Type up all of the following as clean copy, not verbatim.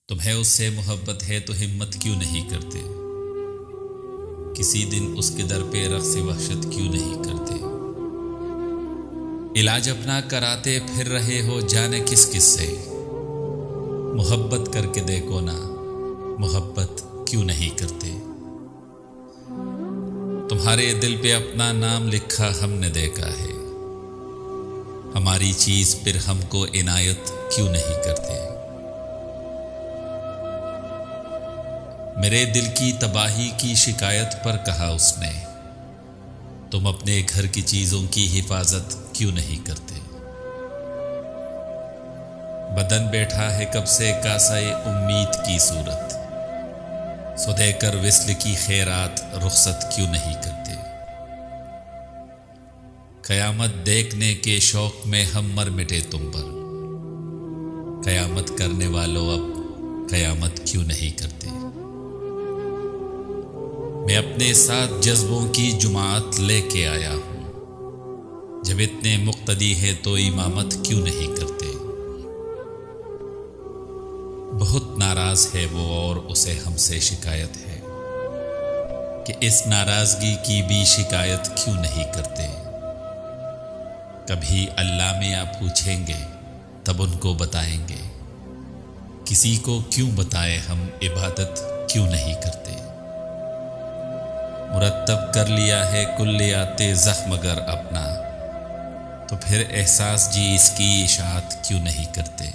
تمہیں اس سے محبت ہے تو ہمت کیوں نہیں کرتے؟ کسی دن اس کے در پہ رقص وحشت کیوں نہیں کرتے؟ علاج اپنا کراتے پھر رہے ہو جانے کس کس سے، محبت کر کے دیکھو نا، محبت کیوں نہیں کرتے؟ تمہارے دل پہ اپنا نام لکھا ہم نے دیکھا ہے، ہماری چیز پھر ہم کو عنایت کیوں نہیں کرتے؟ میرے دل کی تباہی کی شکایت پر کہا اس نے، تم اپنے گھر کی چیزوں کی حفاظت کیوں نہیں کرتے؟ بدن بیٹھا ہے کب سے کاسہ امید کی صورت، سو دے کر وصل کی خیرات رخصت کیوں نہیں کرتے؟ قیامت دیکھنے کے شوق میں ہم مر مٹے تم پر، قیامت کرنے والوں اب قیامت کیوں نہیں کرتے؟ میں اپنے ساتھ جذبوں کی جماعت لے کے آیا ہوں، جب اتنے مقتدی ہے تو امامت کیوں نہیں کرتے؟ بہت ناراض ہے وہ اور اسے ہم سے شکایت ہے کہ اس ناراضگی کی بھی شکایت کیوں نہیں کرتے؟ کبھی اللہ میں آپ پوچھیں گے تب ان کو بتائیں گے، کسی کو کیوں بتائے ہم عبادت کیوں نہیں کرتے؟ مرتب کر لیا ہے کلیات زخم اگر اپنا، تو پھر احساس جی اس کی اشاعت کیوں نہیں کرتے؟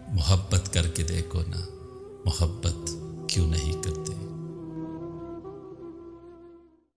محبت کر کے دیکھو نا، محبت کیوں نہیں کرتے؟